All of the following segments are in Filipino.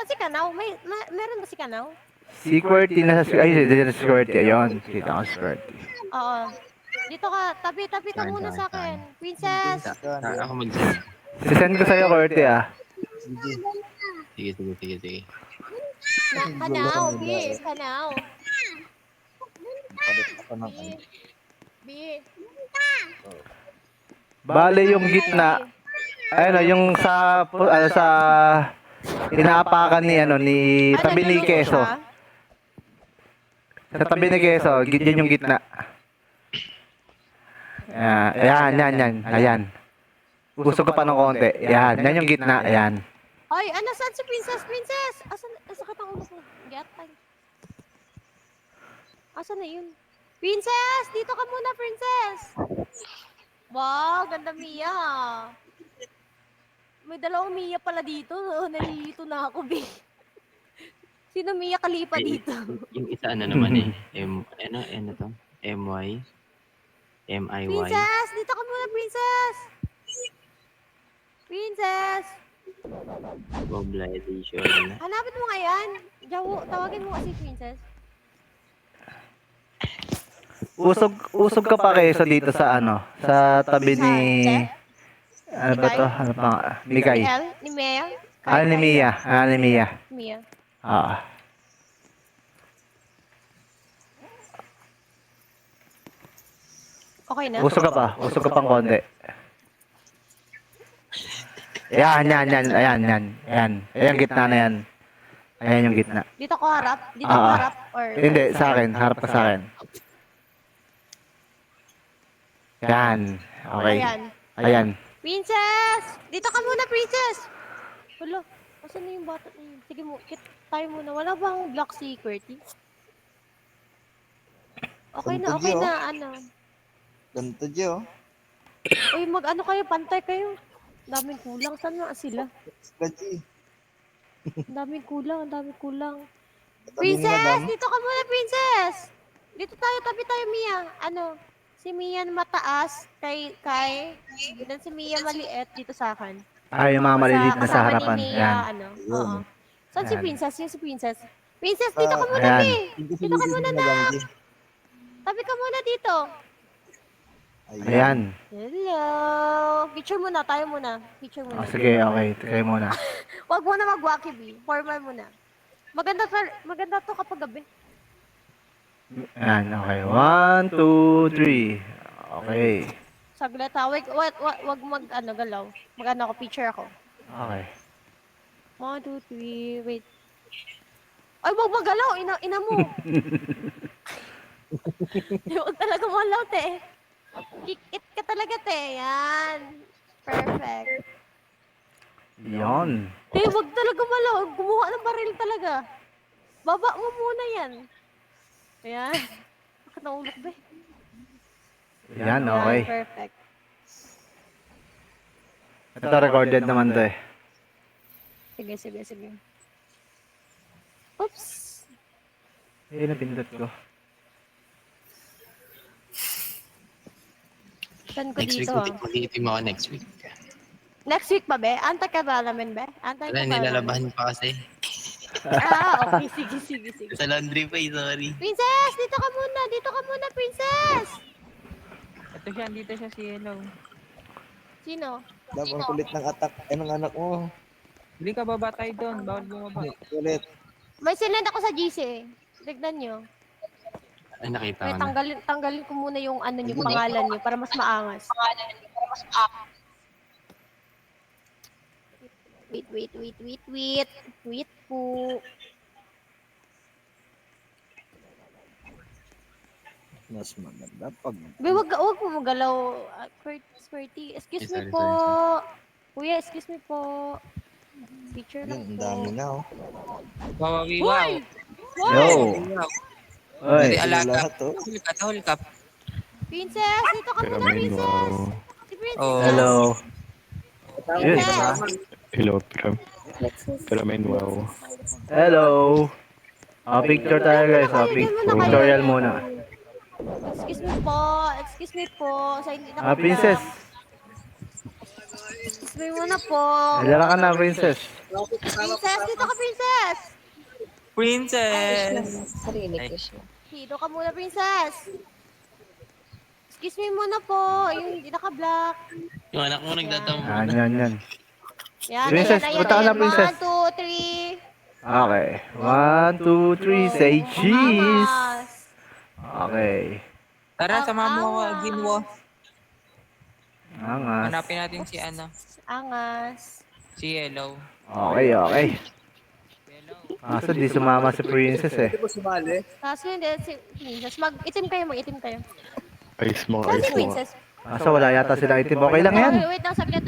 Saan si Kanaw? Meron ba si Kanaw? Si QWERTY nasa si QWERTY. Ayun, kita ko si QWERTY. Oo. Dito ka, tabi ka muna sa akin. Princess! Ako mag-send. Sisend ko sa'yo, QWERTY Sige. Kanaw, B. Kanaw. B. Bale yung gitna. Ayun, yung sa inaapakan ni tabi ni Keso. Sa tabi ni Keso, yan yung gitna. Ayan. Gusto ko pa ng konti. Yan yung gitna, ayan. Ay, saan si Princess? Princess! Asan ka tang ulo ko? Gatay. Asan na yun? Princess! Dito ka muna, Princess! Wow, ganda Mia. May dalawang Mia pala dito. Nalilito na ako, B. Sino Mia Khalifa dito? Yung isa naman ano to? MY? MIY? Princess! Dito ka muna, Princess! Princess! Bobla edition. Hanapin mo nga yan. Jawo, tawagin mo kasi Princess. Usog ka pa Keso dito sa sa tabi ni ano ba to? Ano pa? Mikay. Ni Mia? Ni Mia. Ni Mia. Mia. Okay na? Usog ka pang konti. Ayan. Ayan, gitna na yan. Ayan yung gitna. Dito ko harap? Dito ko harap? Or... Hindi, sa akin. Harap ka sa akin. Yan. Okay. Ayan. Princess! Dito ka muna, Princess! Wala. Asan na yung bata na yun? Sige mo, tayo muna. Wala bang block security? Okay na, Ganito, Jo. Uy, mag-ano kayo, pantay kayo. Daming kulang. Saan na sila? Daming kulang. Princess! Dito ka muna, Princess! Dito tayo, tabi tayo, Mia. Si Mia mataas, kay dan si Mia maliit dito sa akin. Yung mga maliliit na sa harapan. Ni Mia, Ayan. Oo. Saan si Princess? Yung si Princess. Princess, dito ka muna, Bi! Dito ka muna na! Tabi ka muna dito. Ayan. Hello! Picture muna, tayo muna. Picture muna. Sige, okay. Tayo muna. Wag mo na mag-waki, B. Formal muna. Maganda to kapag gabi. Ayan, okay. 1, 2, 3. Okay. Saglit ha. Wag galaw. Mag-ano ako, picture ako. Okay. 1, 2, 3, wait. Ay, wag magalaw. Ina mo. Wag talaga malaw, te. Kick it ka talaga, te. Yan. Perfect. Yan. Te, wag talaga malaw. Gumawa ng baril talaga. Baba mo muna yan. Ayan. Bakit naulok ba? Yan, okay. Yan, perfect. Ito recorded naman to eh. Sige. Oops. Napindot ko. Saan ko Next week, dito mag-iipim ako next week. Next week ba, be? Antay ka ba namin, be? Antay ka Wala, ba? nilalabahan pa kasi. Okay. Sige. Sa laundry pa sorry. Princess! Dito ka muna, Princess! Dito siya si Hello. Sino? Ang kulit ng attack. Ng anak mo. Hindi ka babatay doon, bawal bumaba. Kulit. May sinend ako sa GC eh. Tignan nyo. Ay, nakita May ko na. tanggalin ko muna yung pangalan nyo para mas maangas. Wait po. Mas maganda pag... Wag mo magalaw. Squirty. Excuse me Sorry. po. Kuya, excuse me po. Picture lang Ang po. dami na, oh. Wow. Yo! Oy! Alaga. Lahat, oh. Tahol ka. Princess, dito ka muna, Princess. Si Princess. Oh. Hello! Yun. Princess. Hello, Piramen, wow. Hello! Picture tayo guys. Pictorial muna. Excuse me po. Sa hindi na Princess! Excuse me muna po. Dala ka na, princess. Princess, dito ka, princess. Princess! Sarili ko siya. Dito ka muna, princess. Excuse me muna po. Yung hindi naka-block. Yung anak mo nagtatampo. Yan. Yan, Princess, ayan, punta ka na, princess. 1, 2, 3. Okay. 1, 2, 3, say cheese. Mamas. Okay. Tara, samahan mo ako, Angas. Ginwo. Angas. Hanapin natin si Angas. si Yellow. Okay. Kaso di sumama si princess eh. Kaso hindi, si princess. Mag-itim kayo. Ayos mo, Saan ayos si mo. princess? Kaso wala yata silang itim. Okay lang yan. Wait lang, saglit.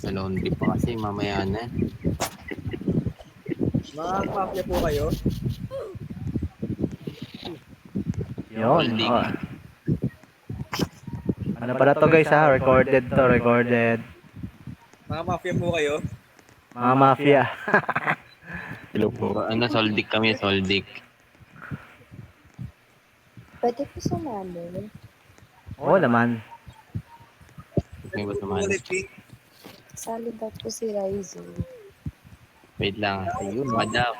Sa laundry pa kasi mamaya na. Mga mafia po kayo? Yun. Oh. Ano pala to guys ha? Recorded. Mga mafia po kayo? Mga mafia. Hello po. Ano, soldik kami, soldik. Pwede po sumali. Oo naman. May ba naman? Sali daw po si Raizo. Wait lang. Ayun, madam.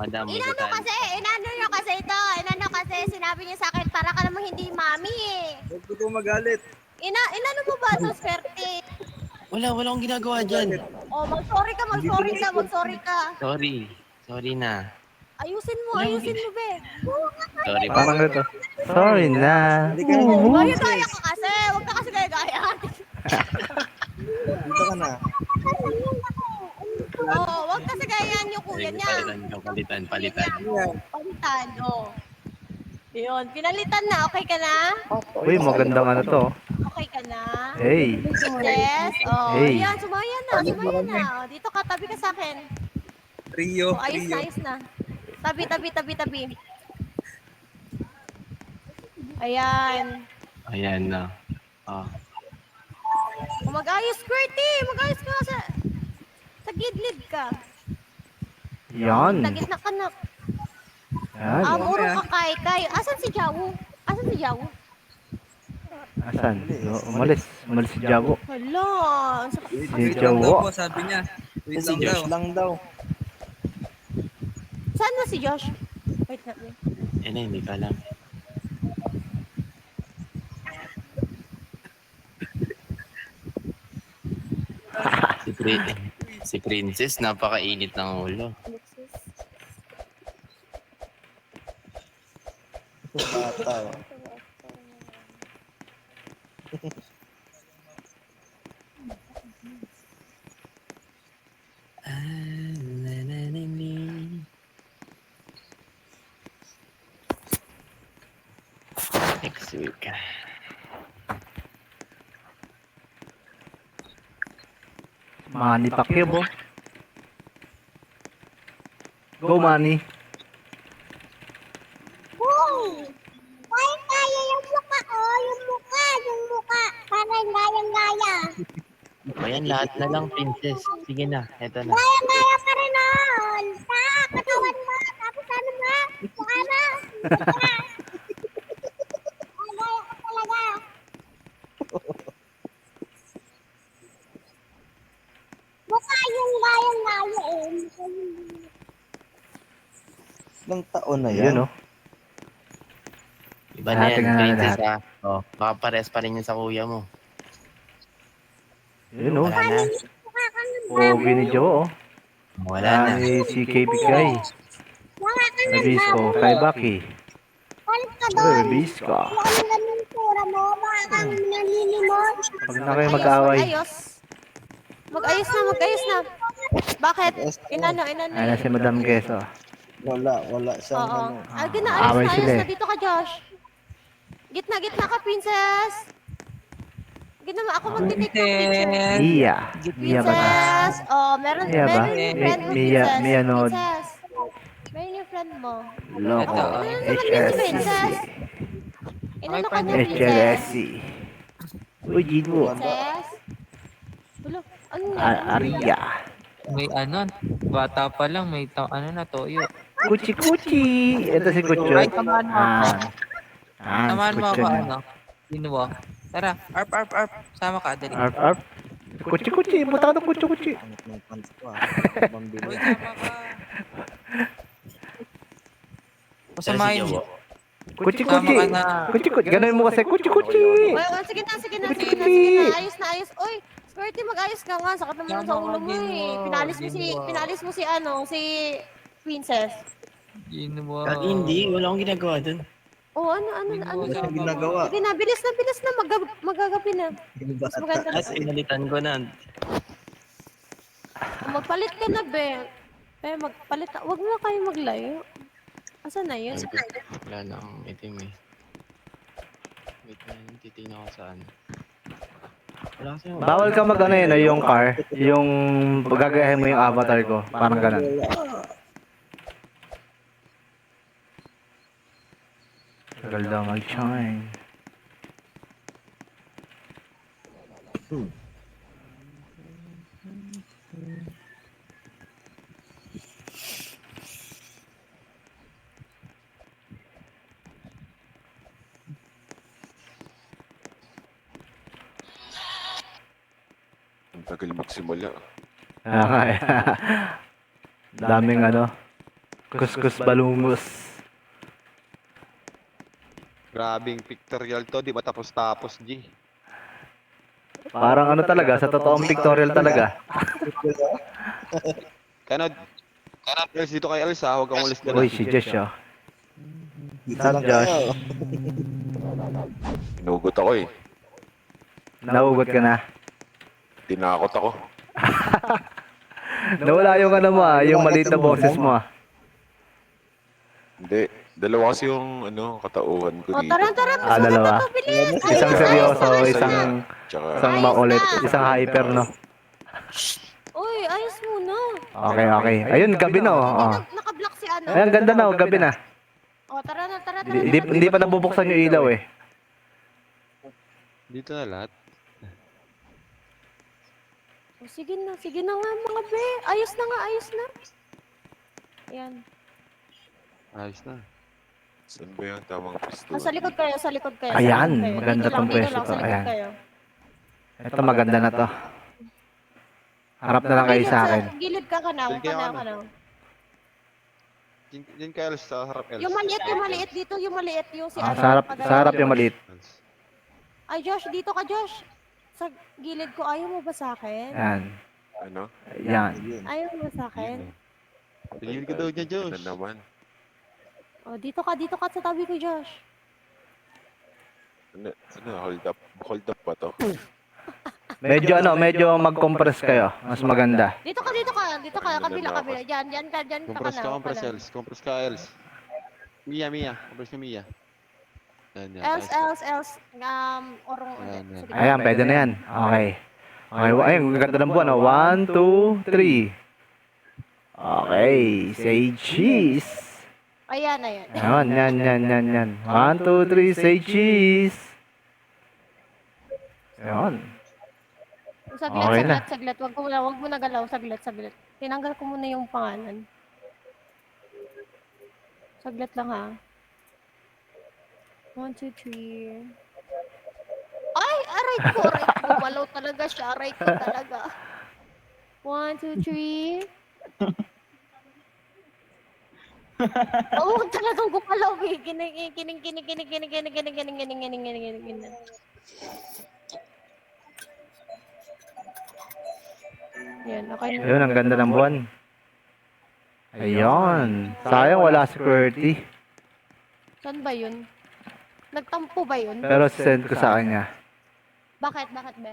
Madam, may Inano nyo kasi ito. Inano kasi sinabi niya sa akin, para ka namang hindi mami eh. Huwag ko po magalit. Inano mo ba ito, swerte? Wala akong ginagawa dyan. Oh, mag-sorry ka. Sorry na. Ayusin mo, be. Sorry pa. Parang ito. Sorry na. Gaya-gaya ka kasi. Huwag ka kasi gaya-gaya. Dito ka na. Oo, huwag kasi gayaan yung kuya niya. Palitan. Palitan, oh. Yun, pinalitan na. Okay ka na? Opo. Uy, magandang ano to. Okay ka na? Hey. Yes. Oh, Hey. yan. Sumayan na. Oh, dito ka, tabi ka sa akin. Trio. Oh, ayos na. Tabi. Ayan. Ayan na. Ah. Oh, mag-ayos, Squirty. Mag-ayos ka sa gilid ka. Yan. Sa gitna ka na. Yan. Uro ka kay. Asan si Jawo? Asan? Umalis si Jago. Hala. Si Jago. sabi niya. Si Josh lang daw. Saan na si Josh? Wait na. Hindi ka alam. Si Princess, napakainit ng ulo. Bata. Next week. Manny Pacquiao bo. Go Manny. Kaya yung mukha. Parang gayang-gaya. Ayan, lahat na lang, Princess. Sige na, eto na. Gayang-gaya pa rin nun. Sa katawan mo. Tapos ano mo? Mukha mo. Gaya ka talaga. Mukha yung gayang-gaya eh. Ilang taon na Yun yan? no. Iba na yan, Tingnan natin Princess, ha? Oh, baka pares pa rin yun sa kuya mo. Yun no. Wala na. Pogi ni Joe. Wala na. Ni si KB Kay. Nabisco. Kay Baki. Nabisco. Pag na kayo mag-away. Mag-ayos na. Bakit? Inano. Ayan si Madam Queso. Wala siyang Oo. ano. Away Ayos sila na. eh. Dito ka, Josh. Gitna ka, princess. Gitna mo. Ako mag-take ng picture. Princess! Iya. Iya ba na? Princess. Oh, meron Iya ba? yung friend mo, Mia princess. Nod. Princess. Meron yung friend mo. Loko. Ito. Princess. Inano ka niya, princess? HLSC. Uy, Gino. Princess. Ulo, ano yan? Aria. May bata pa lang, may toyo. Kuchi. Ito si Kucho. Ay, tamaan mo ako. Ah, Tamaan mo Kucho ako, na. Ginwo. Tara, arp. Sama ka, dali. Arp, arp. Kutsi. Punta ka ng kutsi. Pangit ng pants ko ah. Uy, Pambili. sama ka. Pasamahin mo. Kutsi. Sama ka na. Kutsi. Ganun mo kasi kutsi. Sige na. Ayos. Uy, Squirty, mag-ayos ka nga. Sakit naman sa ulo mo eh. Pinalis mo si Princess. Ginawa. Hindi, wala akong ginagawa dun. Oh, ano? Ano yung ginagawa? Sige na, bilis na. Magagabi na. Yung Mas bata. maganda na. Inalitan ko na. Magpalit ka na, be. Magpalit. Huwag mo na kayo maglayo. Asan na yun? Wala na akong itim eh. Wait na, titignan ko saan. Wala kasi yung... Bawal ka mag ano yun, yung car. Yung gagayahin mo yung avatar ko. Parang ganun. Tagal daw mag-shine. Ang tagal magsimula. Kaya nga eh. Daming ano. Kuskus balungos. Grabing pictorial to, di ba tapos-tapos, G? Parang ano talaga, sa totoong pictorial talaga. Kano, Els, dito kay Els ha, huwag kang ulis na Uy, si Josh oh. Dito Sam lang Josh. tayo. Inugot ako eh. Naugot ka na. Tinakot ako. Nawala yung ano mo yung maliit na boses mo ah. Hindi. Dalawa kasi yung ano, katauhan ko Oh, dito. tara. Dalawa. Bilis. Isang seryoso, isang Tsaka, makulit, isang hyper no. Uy, ayos muna. Okay. Ayun, gabi na oh. Naka-block si ano. Ayun, ganda na oh, gabi na. Oh, tara na. Hindi pa nabubuksan yung ilaw eh. Dito na lahat. Oh, sige na nga mga be. Ayos na. Ayan. Ayos na. saan ba yung tamang pisto? Sa likod kayo. Ayan, Sa likod kayo. maganda Dito tong lang, pwesto sa to, likod ayan. kayo. Ito maganda na to. Harap na lang kayo sa akin. Gilid ka na. Gilid kayo, ano? Diyan kay Els, sa harap Els. Yung maliit dito, yung maliit. Yung si Ah, ano, sa harap yung maliit. Els. Ay, Josh, dito ka, Josh. Sa gilid ko, ayaw mo ba sa akin? Ayan. Ano? Ayan. Ayun. Ayaw mo sa akin? Tingin ka daw niya, Ano Josh. naman? Oh, dito ka sa tabi ko, Josh. Ano, hold up pa to? Medyo mag-compress kayo. Mas maganda. Dito ka, kabila. Diyan ka Compress na. ka, compress Els. Compress ka, Els. Mia. Compress ka, Mia. Yan. Els. Orong. Ayan. Sige. Ayan, pwede na yan. Okay. Ayun, ganda ng buwan. 1, 2, 3. Okay, say cheese. Ayan. Yan. 1, 2, 3, say cheese. Ayan. Okay na. Saglit. Wag mo na galaw. Saglit. Tinanggal ko muna yung pangalan. Saglit lang ha. 1, 2, 3. Ay! Aray ko. Malaw talaga siya. Aray ko talaga. 1, 2, 3. Oo, talagang gumalaw eh. Kining. Yan, okay na. Ayun, ang ganda ng buwan. Ayun. Sayang wala si Qwerty. Saan ba yun? Nagtampo ba yun? Pero send ko sa kanya. Bakit, be?